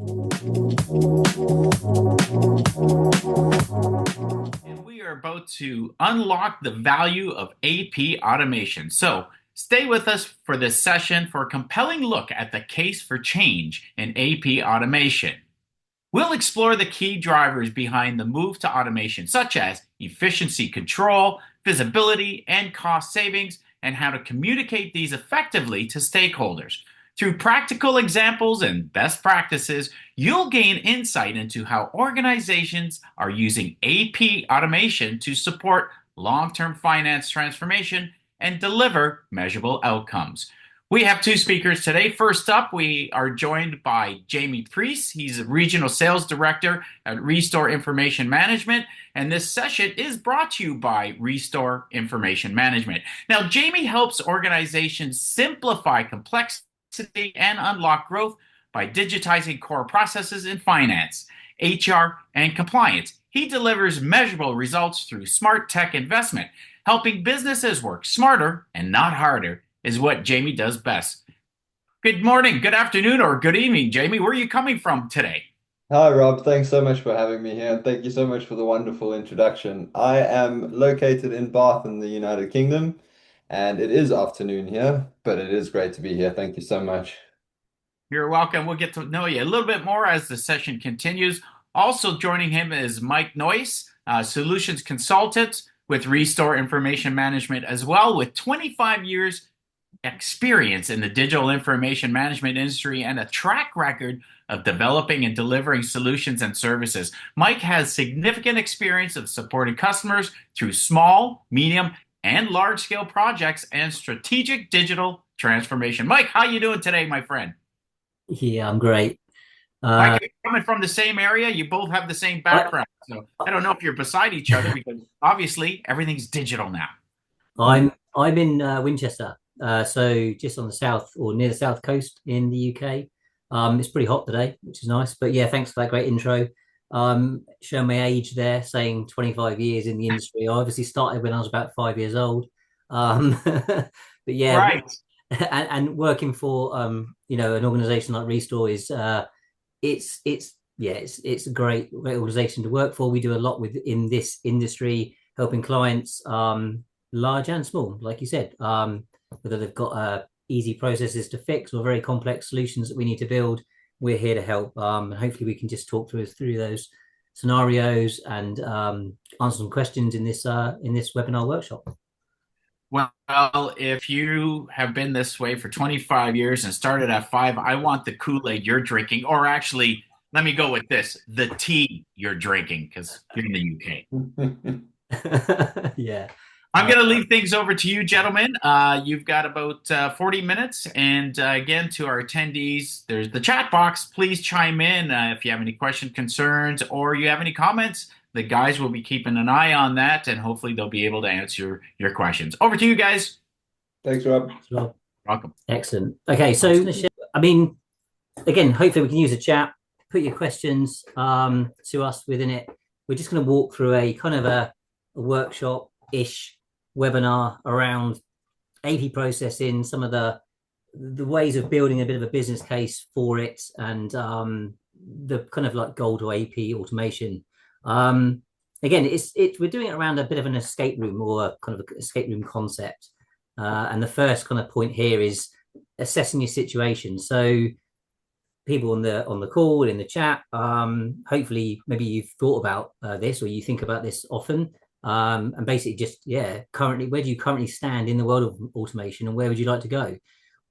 And we are about to unlock the value of AP automation. So stay with us for this session for a compelling look at the case for change in AP automation. We'll explore the key drivers behind the move to automation, such as efficiency control, visibility, and cost savings, and how to communicate these effectively to stakeholders. Through practical examples and best practices, you'll gain insight into how organizations are using AP automation to support long-term finance transformation and deliver measurable outcomes. We have two speakers today. First up, we are joined by Jamie Priest. He's a Regional Sales Director at Restore Information Management, and this session is brought to you by Restore Information Management. Now, Jamie helps organizations simplify complexity and unlock growth by digitizing core processes in finance, HR, and compliance. He delivers measurable results through smart tech investment. Helping businesses work smarter and not harder is what Jamie does best. Good morning, good afternoon, or good evening, Jamie. Where are you coming from today? Hi, Rob. Thanks so much for having me here. And thank you so much for the wonderful introduction. I am located in Bath in the United Kingdom, and it is afternoon here, but it is great to be here. Thank you so much. You're welcome. We'll get to know you a little bit more as the session continues. Also joining him is Mike Noyce, Solutions Consultant with Restore Information Management as well, with 25 years experience in the digital information management industry and a track record of developing and delivering solutions and services. Mike has significant experience of supporting customers through small, medium, and large-scale projects and strategic digital transformation. Mike, how you doing today, my friend? Yeah, I'm great. Mike, you're coming from the same area. You both have the same I, background. So I don't know if you're beside each other because obviously everything's digital now. I'm in Winchester, so just on the south or near the south coast in the UK. It's pretty hot today, which is nice. But yeah, thanks for that great intro. Showing my age there, saying 25 years in the industry. I obviously started when I was about 5 years old. But yeah, Right. and working for an organization like Restore is it's a great organization to work for. We do a lot in this industry, helping clients, large and small, like you said, whether they've got easy processes to fix or very complex solutions that we need to build. We're here to help, and hopefully we can just talk through those scenarios and answer some questions in this webinar workshop. Well, if you have been this way for 25 years and started at 5, I want the Kool-Aid you're drinking, or actually, let me go with this, the tea you're drinking, because you're in the UK. Yeah. I'm going to leave things over to you, gentlemen. You've got about 40 minutes. And again, to our attendees, there's the chat box. Please chime in if you have any questions, concerns, or you have any comments. The guys will be keeping an eye on that, and hopefully they'll be able to answer your questions. Over to you guys. Thanks, Rob. Well, welcome. Excellent. Okay, so I mean, again, hopefully we can use a chat. Put your questions to us within it. We're just going to walk through a kind of a workshop-ish webinar around AP processing, some of the ways of building a bit of a business case for it, and the kind of like goal to AP automation. Again, we're doing it around a bit of an escape room or a kind of escape room concept. And the first kind of point here is assessing your situation. So people on the call, in the chat, hopefully maybe you've thought about this or you think about this often. And basically just, currently, where do you currently stand in the world of automation and where would you like to go?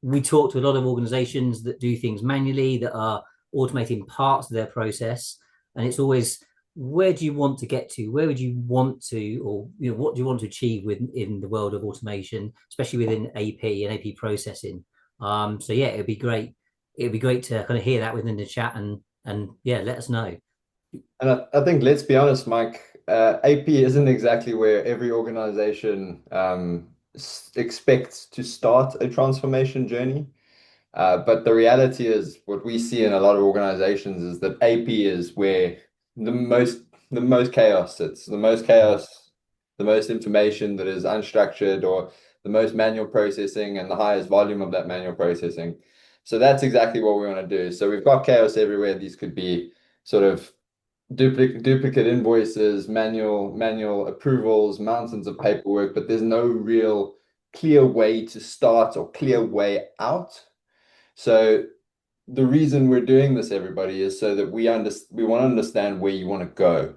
We talk to a lot of organizations that do things manually, that are automating parts of their process. And it's always, where do you want to get to? Where would you want to, or what do you want to achieve in the world of automation, especially within AP and AP processing? So yeah, it'd be great. It'd be great to kind of hear that within the chat and let us know. And I think, let's be honest, Mike, AP isn't exactly where every organization expects to start a transformation journey. But the reality is, what we see in a lot of organizations is that AP is where the most chaos sits, the most chaos, the most information that is unstructured, or the most manual processing and the highest volume of that manual processing. So that's exactly what we want to do. So we've got chaos everywhere. These could be sort of duplicate invoices, manual approvals, mountains of paperwork, but there's no real clear way to start or clear way out. So the reason we're doing this, everybody, is so that we want to understand where you want to go.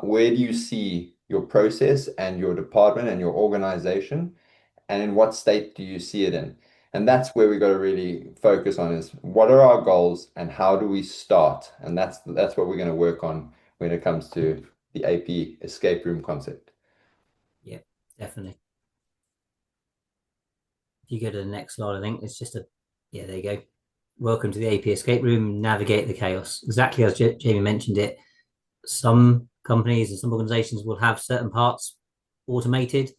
Where do you see your process and your department and your organization, and in what state do you see it in? And that's where we got to really focus on is what are our goals and how do we start? And that's what we're going to work on when it comes to the AP escape room concept. Yeah, definitely. If you go to the next slide, I think it's just yeah, there you go. Welcome to the AP escape room, navigate the chaos. Exactly as Jamie mentioned it, some companies and some organizations will have certain parts automated,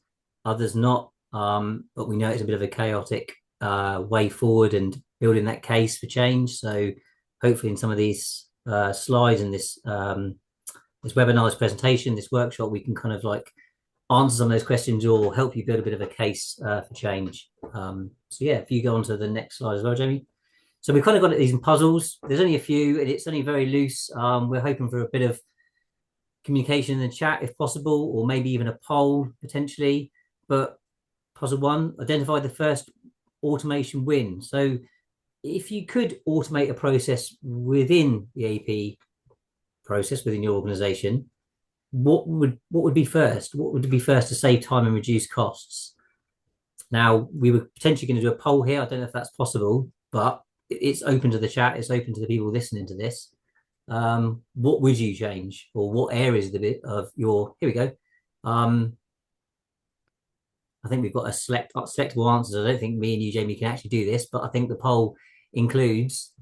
others not. But we know it's a bit of a chaotic way forward and building that case for change. So hopefully in some of these slides and this webinar, this presentation, this workshop, we can kind of like answer some of those questions or help you build a bit of a case for change. So yeah, if you go on to the next slide as well, Jamie. So we've kind of got these in puzzles. There's only a few, and it's only very loose. We're hoping for a bit of communication in the chat if possible, or maybe even a poll potentially. But puzzle one, identify the first automation win. So if you could automate a process within the AP process within your organization, what would be first? What would be first to save time and reduce costs? Now, we were potentially going to do a poll here. I don't know if that's possible, but it's open to the chat. It's open to the people listening to this. What would you change, or what areas of your? Here we go. I think we've got a selectable answers. I don't think me and you, Jamie, can actually do this, but I think the poll includes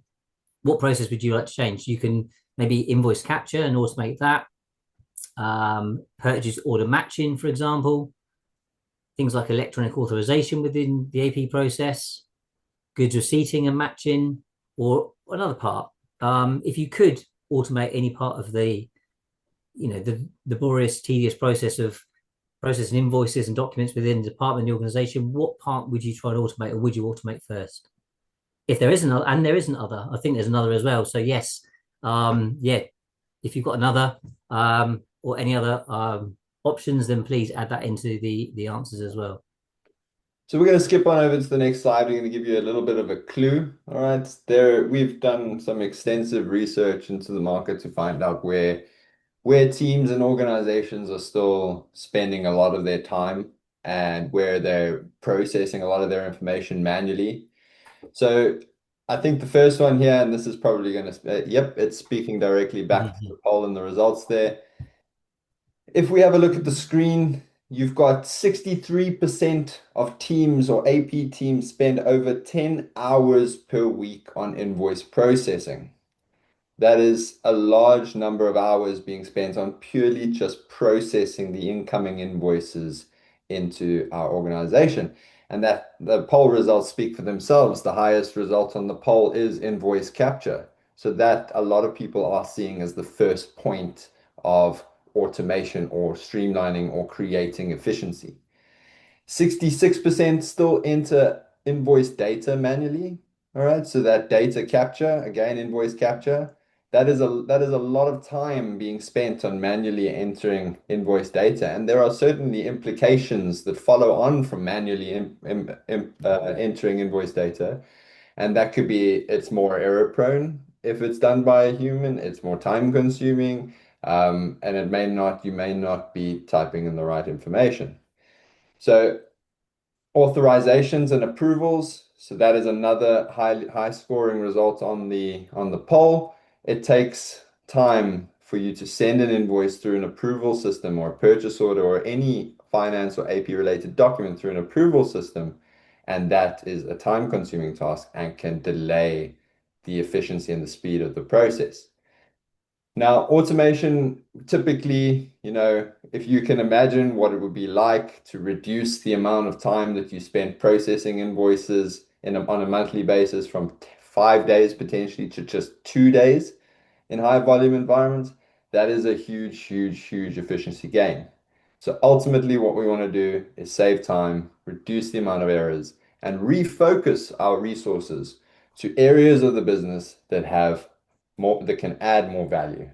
what process would you like to change? You can maybe invoice capture and automate that. Purchase order matching, for example. Things like electronic authorization within the AP process, goods receipting and matching, or another part. If you could automate any part of the laborious, tedious process of processing invoices and documents within the department and the organization, what part would you try to automate, or would you automate first? If there isn't, and there isn't other, I think there's another as well. So yes, yeah, if you've got another or any other options, then please add that into the answers as well. So we're going to skip on over to the next slide. We're going to give you a little bit of a clue. All right, we've done some extensive research into the market to find out where teams and organizations are still spending a lot of their time and where they're processing a lot of their information manually. So I think the first one here, and this is probably going to, yep, it's speaking directly back to the poll and the results there. If we have a look at the screen, you've got 63% of teams or AP teams spend over 10 hours per week on invoice processing. That is a large number of hours being spent on purely just processing the incoming invoices into our organization. And that the poll results speak for themselves. The highest result on the poll is invoice capture. So that a lot of people are seeing as the first point of automation or streamlining or creating efficiency. 66% still enter invoice data manually. All right, so that data capture, again, invoice capture, that is a lot of time being spent on manually entering invoice data. And there are certainly implications that follow on from manually entering invoice data. And that could be, it's more error prone. If it's done by a human, it's more time consuming. And you may not be typing in the right information. So authorizations and approvals. So that is another high scoring result on the poll. It takes time for you to send an invoice through an approval system or a purchase order or any finance or AP related document through an approval system. And that is a time consuming task and can delay the efficiency and the speed of the process. Now, automation, typically, if you can imagine what it would be like to reduce the amount of time that you spend processing invoices on a monthly basis from 5 days potentially to just 2 days in high volume environments, that is a huge, huge, huge efficiency gain. So ultimately, what we want to do is save time, reduce the amount of errors, and refocus our resources to areas of the business that have more, that can add more value.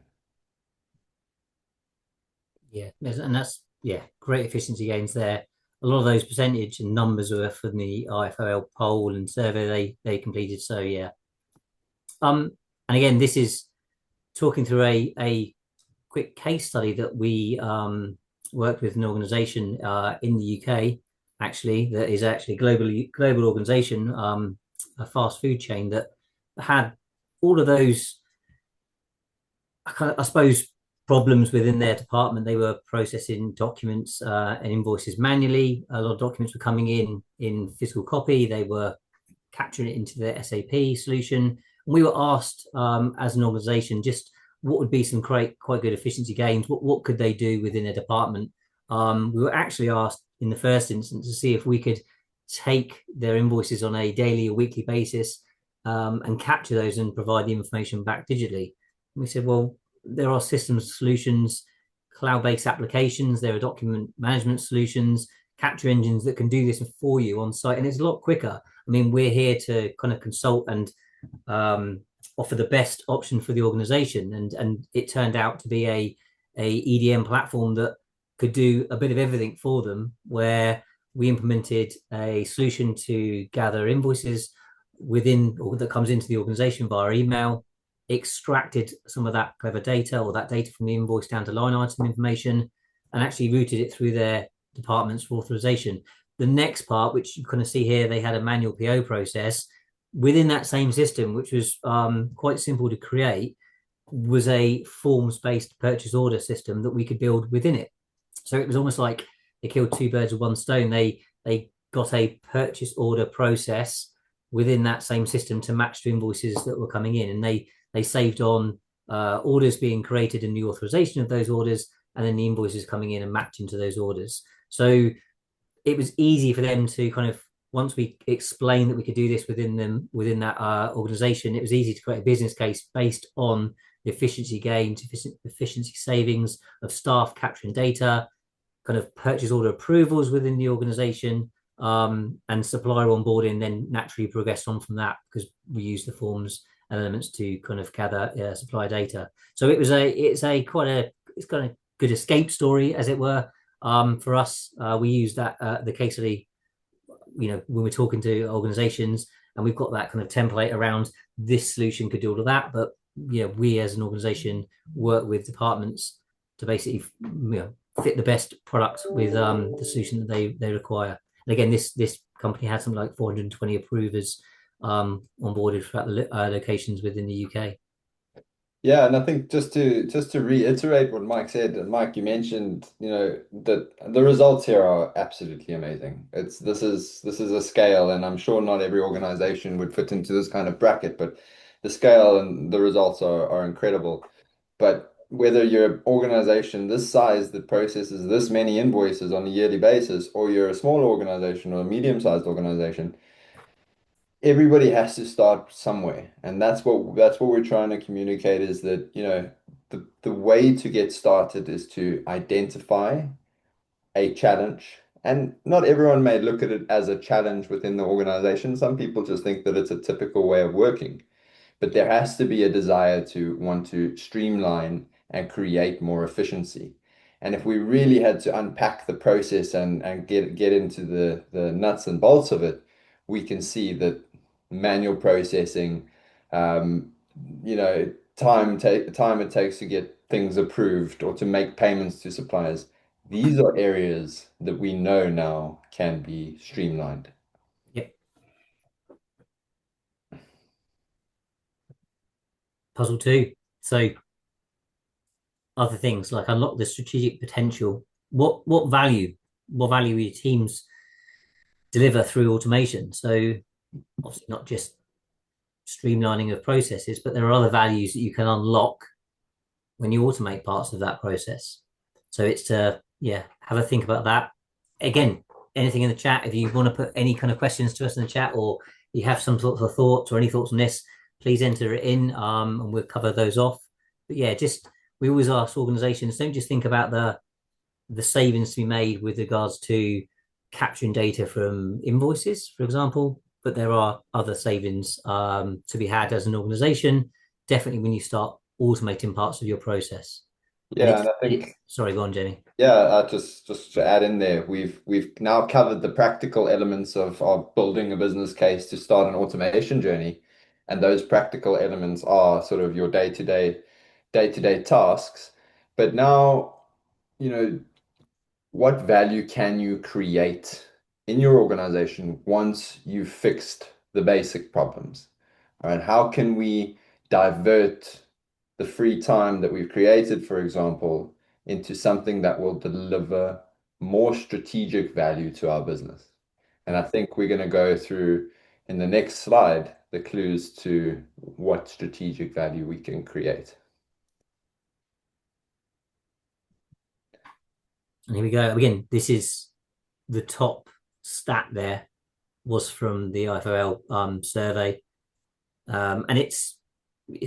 Yeah, and that's great efficiency gains there. A lot of those percentage and numbers were from the IFOL poll and survey they completed. So yeah, and again, this is talking through a quick case study that we worked with an organisation in the UK, actually, that is actually a global organisation, a fast food chain that had all of those, I suppose, problems within their department. They were processing documents and invoices manually. A lot of documents were coming in physical copy. They were capturing it into their SAP solution. And we were asked as an organization just what would be some quite good efficiency gains. What could they do within their department? We were actually asked in the first instance to see if we could take their invoices on a daily or weekly basis and capture those and provide the information back digitally. And we said, well, there are systems solutions, cloud-based applications, there are document management solutions, capture engines that can do this for you on site, and it's a lot quicker. I mean, we're here to kind of consult and offer the best option for the organization, and it turned out to be a EDM platform that could do a bit of everything for them, where we implemented a solution to gather invoices within, or that comes into the organization via email, extracted some of that clever data or that data from the invoice down to line item information, and actually routed it through their departments for authorization. The next part, which you kind of see here, they had a manual PO process within that same system, which was quite simple to create, was a forms-based purchase order system that we could build within it. So it was almost like they killed two birds with one stone. They got a purchase order process within that same system to match to invoices that were coming in, and they saved on orders being created and the authorization of those orders, and then the invoices coming in and matching to those orders. So it was easy for them to kind of, once we explained that we could do this within that organization, it was easy to create a business case based on the efficiency gains, efficiency savings of staff capturing data, kind of purchase order approvals within the organization, and supplier onboarding then naturally progressed on from that because we use the forms and elements to kind of gather supplier data. So it's kind of good escape story, as it were. For us, we use that the case study, when we're talking to organizations, and we've got that kind of template around this solution could do all of that. But we as an organization work with departments to basically fit the best product with the solution that they require. And again, this company had something like 420 approvers onboarded throughout the locations within the UK. Yeah, and I think just to reiterate what Mike said, and Mike, you mentioned, that the results here are absolutely amazing. This is a scale, and I'm sure not every organization would fit into this kind of bracket, but the scale and the results are incredible. But whether you're an organization this size that processes this many invoices on a yearly basis, or you're a small organization or a medium-sized organization, everybody has to start somewhere, and that's what we're trying to communicate, is that the way to get started is to identify a challenge. And not everyone may look at it as a challenge within the organization. Some people just think that it's a typical way of working, but there has to be a desire to want to streamline and create more efficiency. And if we really had to unpack the process and get into the nuts and bolts of it, we can see that manual processing, time it takes to get things approved or to make payments to suppliers. These are areas that we know now can be streamlined. Yep. Puzzle 2. So other things like unlock the strategic potential. What value will your teams deliver through automation? So obviously not just streamlining of processes, but there are other values that you can unlock when you automate parts of that process. So it's to have a think about that. Again, anything in the chat, if you want to put any kind of questions to us in the chat, or you have some sort of thoughts or any thoughts on this, please enter it in, and we'll cover those off. But we always ask organizations, don't just think about the savings to be made with regards to capturing data from invoices, for example. but there are other savings to be had as an organization, definitely when you start automating parts of your process. Yeah, and I think Sorry, go on, Jamie. yeah, just to add in there, we've now covered the practical elements of building a business case to start an automation journey, and those practical elements are sort of your day-to-day tasks. But now, you know, what value can you create in your organization once you've fixed the basic problems? All right, how can we divert the free time that we've created, for example, into something that will deliver more strategic value to our business? And I think we're going to go through in the next slide the clues to what strategic value we can create. And here we go. Again, this is the top stat there was from the IFOL survey. And it's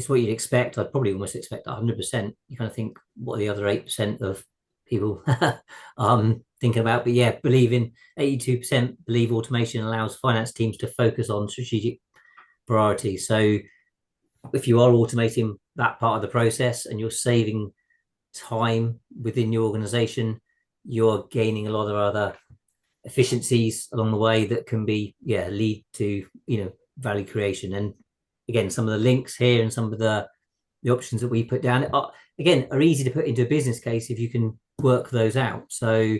what you'd expect. I'd probably almost expect 100%. You kind of think, what are the other 8% of people thinking about? But yeah, 82% believe automation allows finance teams to focus on strategic priorities. So if you are automating that part of the process and you're saving time within your organization, you're gaining a lot of other efficiencies along the way that can be lead to value creation. And again, some of the links here and some of the options that we put down are easy to put into a business case if you can work those out. So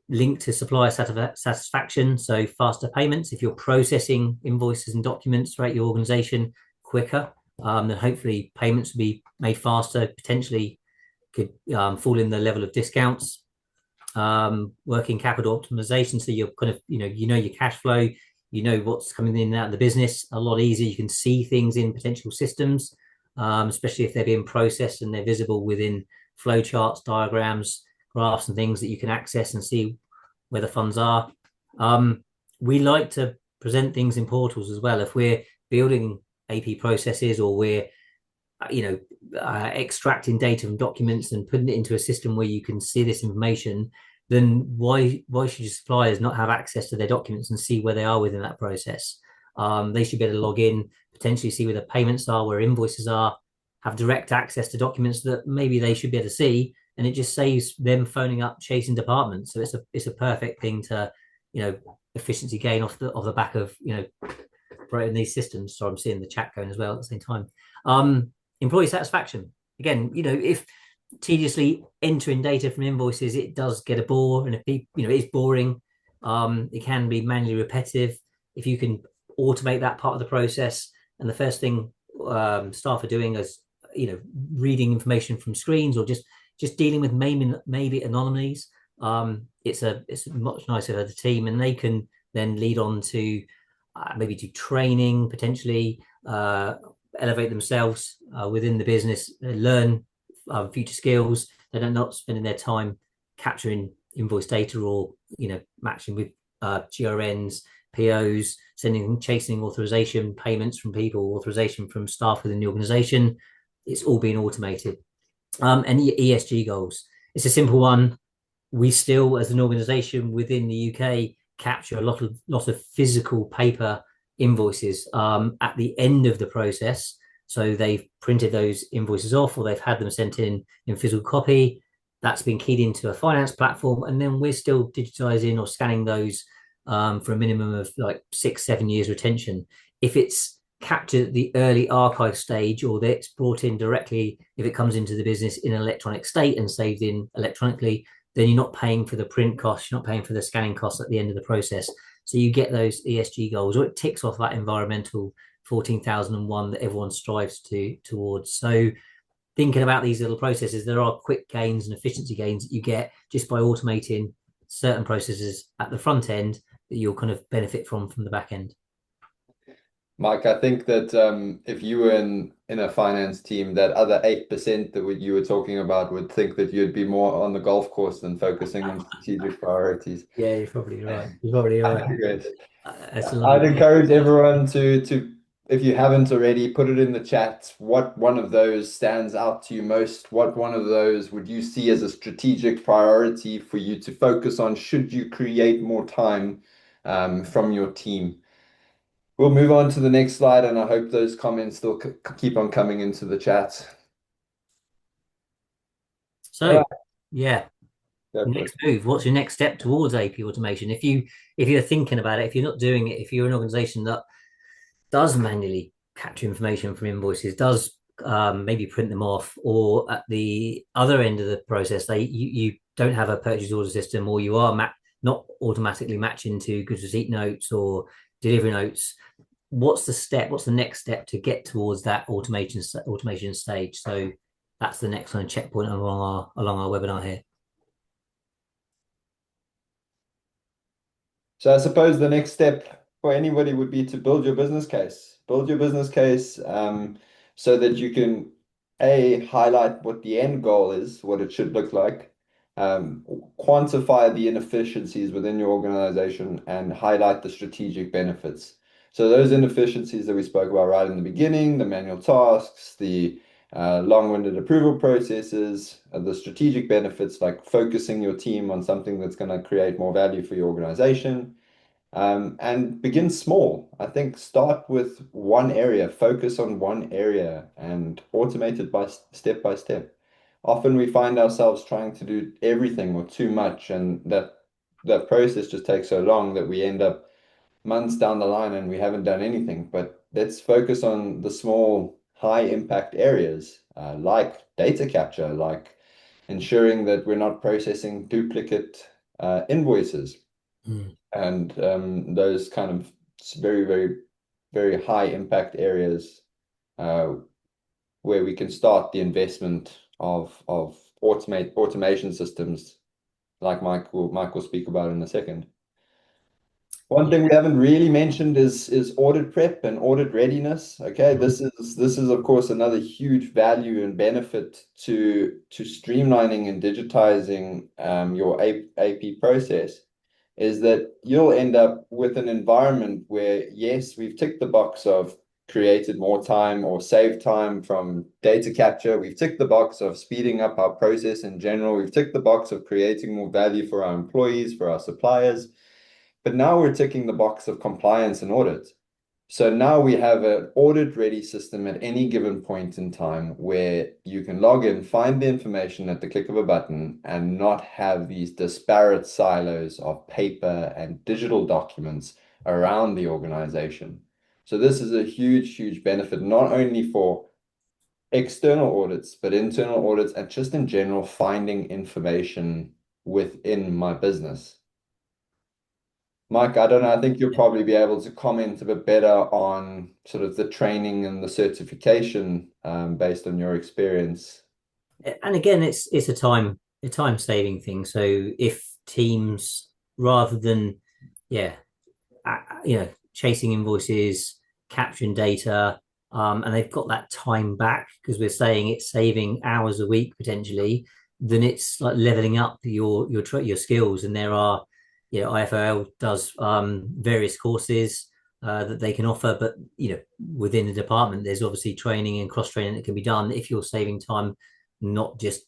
link to supplier satisfaction, so faster payments. If you're processing invoices and documents throughout your organization quicker, then hopefully payments will be made faster, potentially could fall in the level of discounts. Working capital optimization, so you're kind of your cash flow, what's coming in and out of the business a lot easier. You can see things in potential systems, especially if they're being processed and they're visible within flow charts, diagrams, graphs and things that you can access and see where the funds are. We like to present things in portals as well. If we're building AP processes or we're extracting data from documents and putting it into a system where you can see this information, then why should your suppliers not have access to their documents and see where they are within that process? They should be able to log in, potentially see where the payments are, where invoices are, have direct access to documents that maybe they should be able to see, and it just saves them phoning up chasing departments. So it's a perfect thing to efficiency gain off the back of operating these systems. So I'm seeing the chat going as well at the same time. Employee satisfaction. Again, if tediously entering data from invoices, it does get a bore, and if people, it's boring. It can be manually repetitive. If you can automate that part of the process, and the first thing staff are doing is reading information from screens or just dealing with maybe anomalies, it's much nicer for the team, and they can then lead on to maybe do training, potentially elevate themselves within the business, learn future skills. They're not spending their time capturing invoice data or matching with GRNs, POs, chasing authorization payments from people, authorization from staff within the organization. It's all being automated. And ESG goals. It's a simple one. We still, as an organization within the UK, capture a lot of physical paper invoices at the end of the process. So they've printed those invoices off, or they've had them sent in physical copy. That's been keyed into a finance platform, and then we're still digitizing or scanning those for a minimum of like 6-7 years retention. If it's captured at the early archive stage, or that it's brought in directly, if it comes into the business in an electronic state and saved in electronically, then you're not paying for the print costs, you're not paying for the scanning costs at the end of the process. So you get those ESG goals, or it ticks off that environmental 14,001 that everyone strives towards. So thinking about these little processes, there are quick gains and efficiency gains that you get just by automating certain processes at the front end that you'll kind of benefit from the back end. Mike, I think that if you were in a finance team, that other 8% that you were talking about would think that you'd be more on the golf course than focusing on strategic priorities. Yeah, you're probably right. You're probably right. Good. I'd encourage everyone to, if you haven't already, put it in the chat. What one of those stands out to you most? What one of those would you see as a strategic priority for you to focus on should you create more time from your team? We'll move on to the next slide, and I hope those comments still keep on coming into the chat. So, Right. yeah, next move. What's your next step towards AP automation? If you're thinking about it, if you're not doing it, if you're an organization that does manually capture information from invoices, does maybe print them off, or at the other end of the process, you don't have a purchase order system, or you are not automatically matching to goods receipt notes or delivery notes. What's the step? What's the next step to get towards that automation stage? So that's the next kind of checkpoint along our webinar here. So I suppose the next step for anybody would be to build your business case. Build your business case so that you can, A, highlight what the end goal is, what it should look like, quantify the inefficiencies within your organization, and highlight the strategic benefits. So those inefficiencies that we spoke about right in the beginning, the manual tasks, the long-winded approval processes, the strategic benefits like focusing your team on something that's going to create more value for your organization, and begin small. I think start with one area, focus on one area, and automate it by step. Often we find ourselves trying to do everything or too much, and that process just takes so long that we end up months down the line and we haven't done anything. But let's focus on the small, high impact areas, like data capture, like ensuring that we're not processing duplicate invoices, and those kind of very, very, very high impact areas where we can start the investment of automation systems, like Mike will speak about in a second. One thing we haven't really mentioned is audit prep and audit readiness. Okay, this is of course another huge value and benefit to streamlining and digitizing your AP process, is that you'll end up with an environment where, yes, we've ticked the box of created more time or saved time from data capture. We've ticked the box of speeding up our process in general. We've ticked the box of creating more value for our employees, for our suppliers. But now we're ticking the box of compliance and audit. So now we have an audit-ready system at any given point in time where you can log in, find the information at the click of a button, and not have these disparate silos of paper and digital documents around the organization. So this is a huge, huge benefit, not only for external audits, but internal audits and just in general finding information within my business. Mike, I don't know, I think you'll probably be able to comment a bit better on sort of the training and the certification based on your experience. And again, it's a time saving thing. So if teams, rather than chasing invoices, capturing data, and they've got that time back, because we're saying it's saving hours a week potentially, then it's like leveling up your skills. And there are, IFOL does various courses that they can offer, but within the department, there's obviously training and cross training that can be done if you're saving time, not just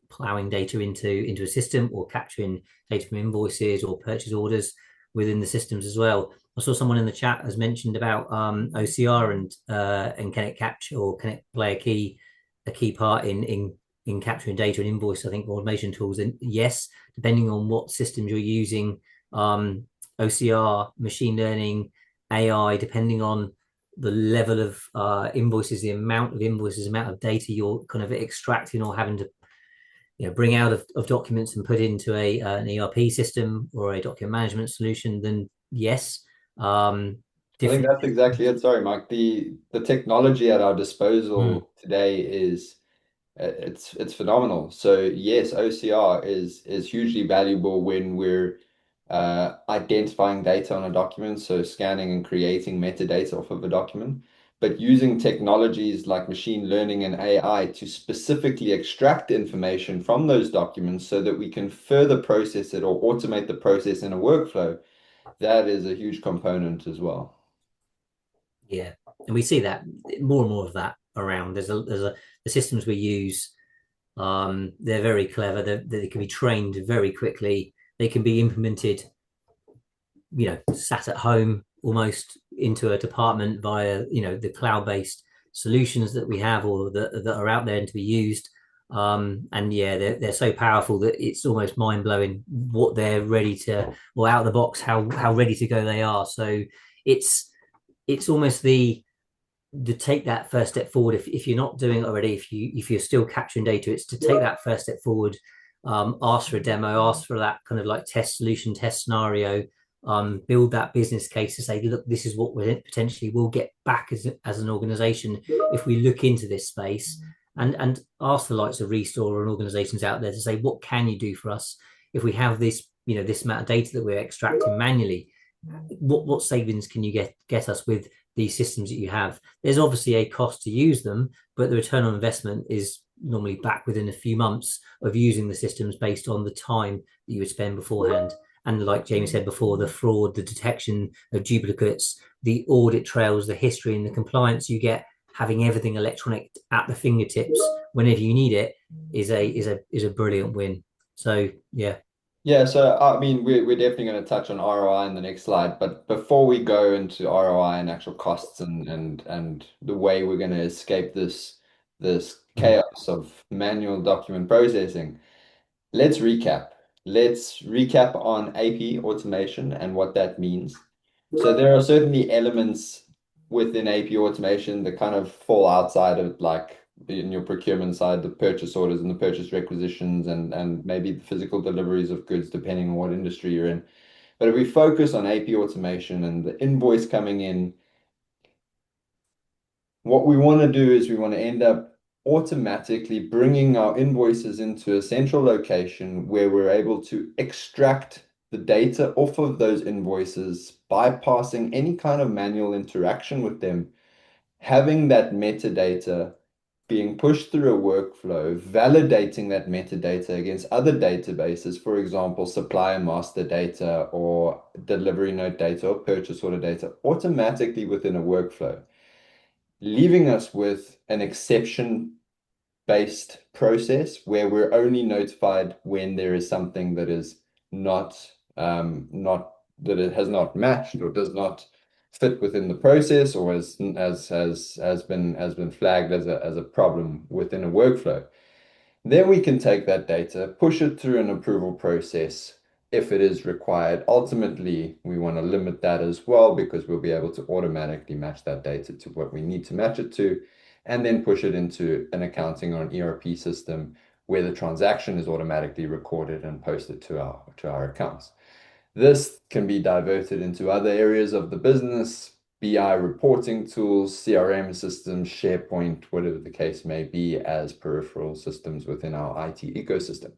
plowing data into a system or capturing data from invoices or purchase orders within the systems as well. I saw someone in the chat has mentioned about OCR and can it capture, or can it play a key part in capturing data and invoice, I think, automation tools. And yes, depending on what systems you're using, OCR, machine learning, AI, depending on the level of invoices, the amount of invoices, amount of data you're kind of extracting or having to bring out of documents and put into an ERP system or a document management solution, then yes. I think that's exactly it. Sorry, Mike. The technology at our disposal today is it's phenomenal. So yes, OCR is hugely valuable when we're identifying data on a document, so scanning and creating metadata off of a document. But using technologies like machine learning and AI to specifically extract information from those documents so that we can further process it or automate the process in a workflow, that is a huge component as well. Yeah, and we see that more and more of that around. The systems we use, they're very clever. They can be trained very quickly. They can be implemented, sat at home almost into a department via, the cloud-based solutions that we have or that are out there and to be used. And yeah, they're so powerful that it's almost mind-blowing what they're ready to, or out of the box, how ready to go they are. So it's almost the take that first step forward. If you're not doing it already, if you're still capturing data, it's to take that first step forward. Ask for a demo, ask for that kind of like test solution, test scenario, build that business case to say, look, this is what we potentially will get back as an organization if we look into this space, and ask the likes of Restore and organizations out there to say, what can you do for us if we have this, this amount of data that we're extracting manually? What savings can you get us with these systems that you have? There's obviously a cost to use them, but the return on investment is normally back within a few months of using the systems based on the time that you would spend beforehand. And like Jamie said before, the fraud, the detection of duplicates, the audit trails, the history and the compliance you get, having everything electronic at the fingertips whenever you need it is a brilliant win. So yeah. Yeah, so I mean, we're definitely going to touch on ROI in the next slide, but before we go into ROI and actual costs and the way we're going to escape this chaos of manual document processing, let's recap. Let's recap on AP automation and what that means. So there are certainly elements within AP automation that kind of fall outside of, like, in your procurement side, the purchase orders and the purchase requisitions and maybe the physical deliveries of goods, depending on what industry you're in. But if we focus on AP automation and the invoice coming in, what we want to do is we want to end up automatically bringing our invoices into a central location where we're able to extract the data off of those invoices, bypassing any kind of manual interaction with them, having that metadata being pushed through a workflow, validating that metadata against other databases, for example, supplier master data or delivery note data or purchase order data, automatically within a workflow, leaving us with an exception-based process where we're only notified when there is something that is not that it has not matched or does not fit within the process, or has been flagged as a problem within a workflow. Then we can take that data, push it through an approval process if it is required. Ultimately, we want to limit that as well, because we'll be able to automatically match that data to what we need to match it to, and then push it into an accounting or an ERP system where the transaction is automatically recorded and posted to our accounts. This can be diverted into other areas of the business, BI reporting tools, CRM systems, SharePoint, whatever the case may be, as peripheral systems within our IT ecosystem.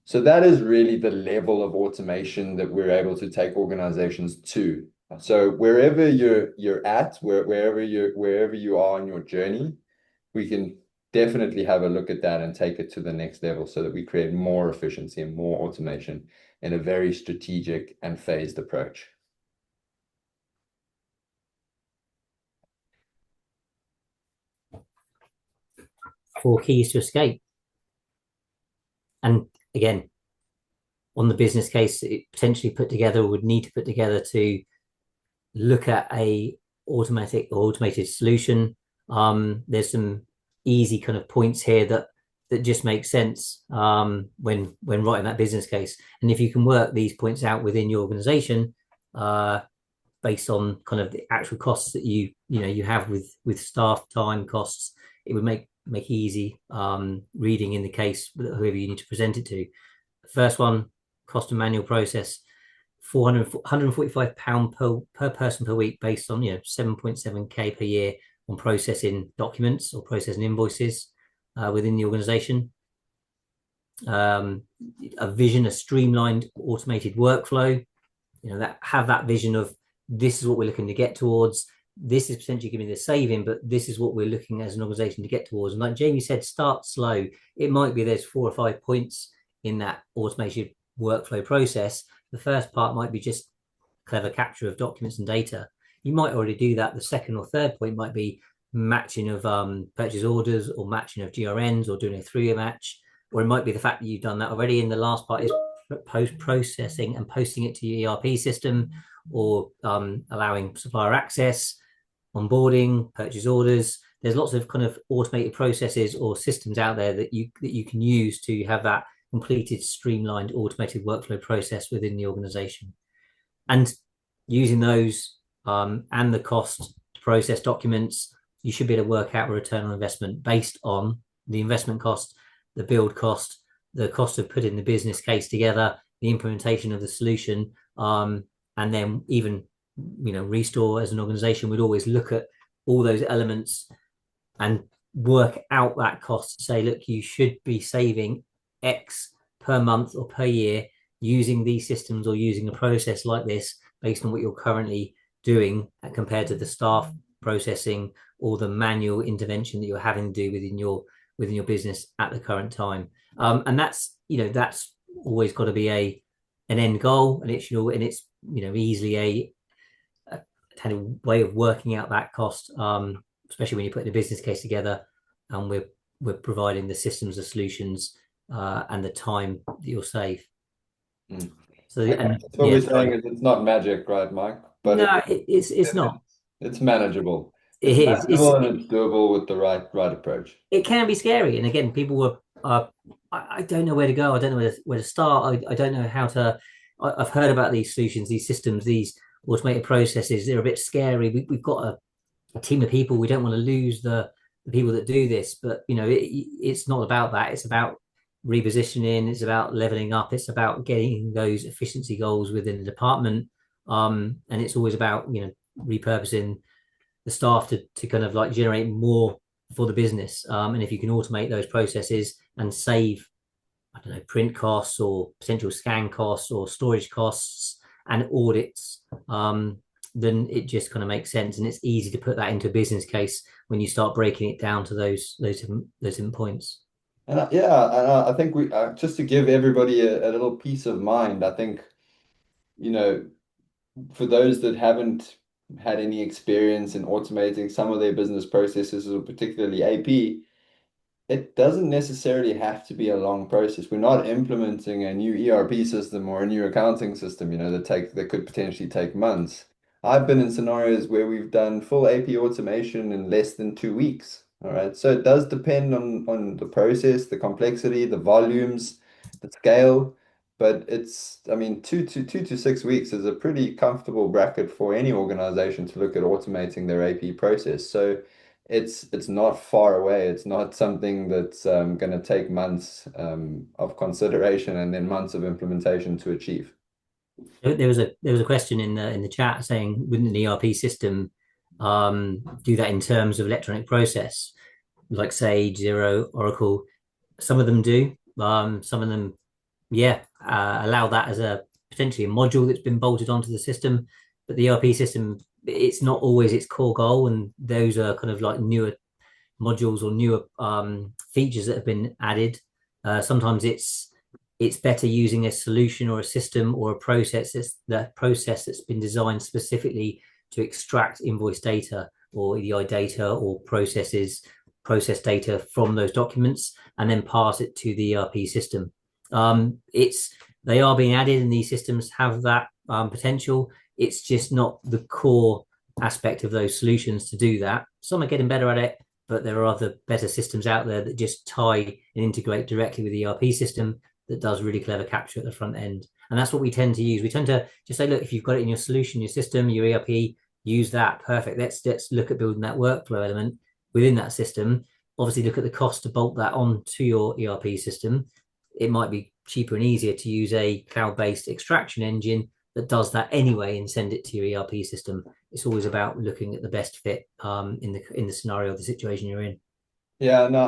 So that is really the level of automation that we're able to take organizations to. So wherever you're at, wherever you are on your journey, we can definitely have a look at that and take it to the next level so that we create more efficiency and more automation in a very strategic and phased approach. Four keys to escape. And again, on the business case, it potentially put together, or would need to put together, to look at a automated solution. There's some easy kind of points here that just make sense when writing that business case. And if you can work these points out within your organization, based on kind of the actual costs that you have with staff time costs, it would make easy reading in the case, whoever you need to present it to. First one, cost of manual process, £145 per person per week, based on 7.7k per year on processing documents or processing invoices within the organization. A vision, a streamlined automated workflow, have that vision of, this is what we're looking to get towards. This is potentially giving the saving, but this is what we're looking as an organization to get towards. And like Jamie said, start slow. It might be there's 4 or 5 points in that automated workflow process. The first part might be just clever capture of documents and data. You might already do that. The second or third point might be matching of purchase orders, or matching of GRNs, or doing a 3-year match. Or it might be the fact that you've done that already. And the last part is post-processing and posting it to your ERP system, or allowing supplier access, onboarding, purchase orders. There's lots of kind of automated processes or systems out there that you can use to have that completed, streamlined, automated workflow process within the organization. And using those and the cost to process documents, you should be able to work out a return on investment based on the investment cost, the build cost, the cost of putting the business case together, the implementation of the solution, and then even Restore as an organization would always look at all those elements and work out that cost to say, look, you should be saving X per month or per year using these systems or using a process like this based on what you're currently doing compared to the staff processing or the manual intervention that you're having to do within your business at the current time. And that's always got to be an end goal, and it's easily a kind of way of working out that cost, especially when you're putting a business case together and we're providing the systems, the solutions, and the time that you'll save. So what we're saying is it's not magic, right, Mike? But no, it's not. It's manageable. It's manageable and it's doable with the right approach. It can be scary, and again, people I don't know where to go. I don't know where to start. I don't know how to. I've heard about these solutions, these systems, these automated processes. They're a bit scary. We've got a team of people. We don't want to lose the people that do this, but it's not about that. It's about repositioning. It's about leveling up. It's about getting those efficiency goals within the department, and it's always about repurposing the staff to kind of like generate more for the business. And if you can automate those processes and save, I don't know, print costs or potential scan costs or storage costs and audits, then it just kind of makes sense. And it's easy to put that into a business case when you start breaking it down to those different points. And I think we just to give everybody a little peace of mind, I think, for those that haven't had any experience in automating some of their business processes, or particularly AP, it doesn't necessarily have to be a long process. We're not implementing a new ERP system or a new accounting system, that could potentially take months. I've been in scenarios where we've done full AP automation in less than 2 weeks. All right. So it does depend on the process, the complexity, the volumes, the scale. But it's, 2 to 6 weeks is a pretty comfortable bracket for any organization to look at automating their AP process. So it's not far away. It's not something that's going to take months of consideration and then months of implementation to achieve. There was a question in the chat saying, wouldn't an ERP system do that in terms of electronic process, like Sage, Xero, Oracle? Some of them do. Some of them, allow that as a potentially a module that's been bolted onto the system. But the ERP system, it's not always its core goal, and those are kind of like newer modules or newer features that have been added. Sometimes it's better using a solution or a system or a process that's been designed specifically to extract invoice data or EDI data or process data from those documents and then pass it to the ERP system. They are being added, and these systems have that potential. It's just not the core aspect of those solutions to do that. Some are getting better at it, but there are other better systems out there that just tie and integrate directly with the ERP system that does really clever capture at the front end. And that's what we tend to use. We tend to just say, look, if you've got it in your solution, your system, your ERP, use that. Perfect. Let's look at building that workflow element within that system. Obviously, look at the cost to bolt that onto your ERP system. It might be cheaper and easier to use a cloud-based extraction engine that does that anyway and send it to your ERP system. It's always about looking at the best fit in the scenario of the situation you're in. Yeah, no,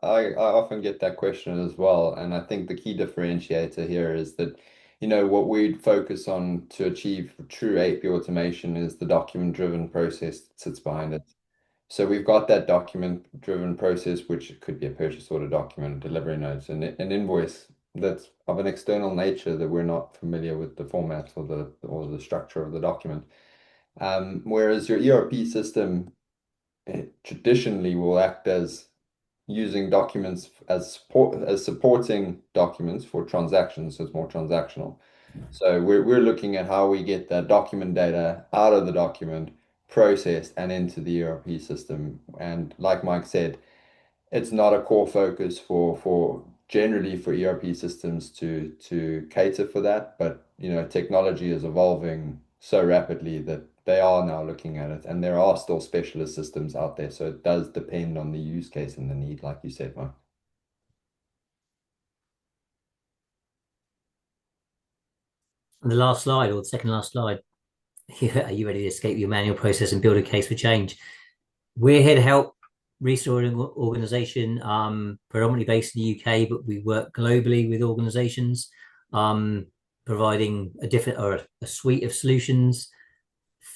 I often get that question as well. And I think the key differentiator here is that, what we'd focus on to achieve true AP automation is the document-driven process that sits behind it. So we've got that document-driven process, which could be a purchase order document, delivery notes, and an invoice that's of an external nature that we're not familiar with the format or the structure of the document. Whereas your ERP system traditionally will act as using documents as supporting documents for transactions, so it's more transactional. So we're looking at how we get that document data out of the document, processed and into the ERP system. And like Mike said, it's not a core focus for generally for ERP systems to cater for that, but technology is evolving so rapidly that they are now looking at it, and there are still specialist systems out there. So it does depend on the use case and the need, like you said, Mike. And the last slide, or the second last slide, are you ready to escape your manual process and build a case for change? We're here to help restoring organization, predominantly based in the UK, but we work globally with organizations, providing a suite of solutions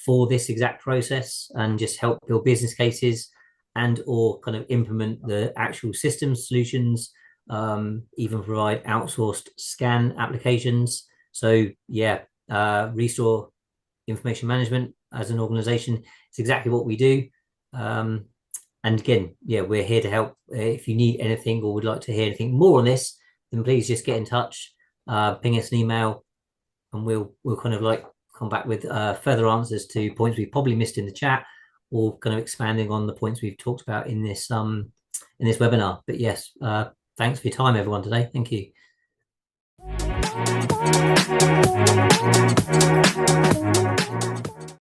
for this exact process, and just help build business cases and or kind of implement the actual system solutions, even provide outsourced scan applications. So yeah, restore information management as an organization is exactly what we do. And again, yeah, we're here to help. If you need anything or would like to hear anything more on this, then please just get in touch, ping us an email, and we'll kind of like come back with further answers to points we've probably missed in the chat, or kind of expanding on the points we've talked about in this webinar. But yes, thanks for your time, everyone, today. Thank you.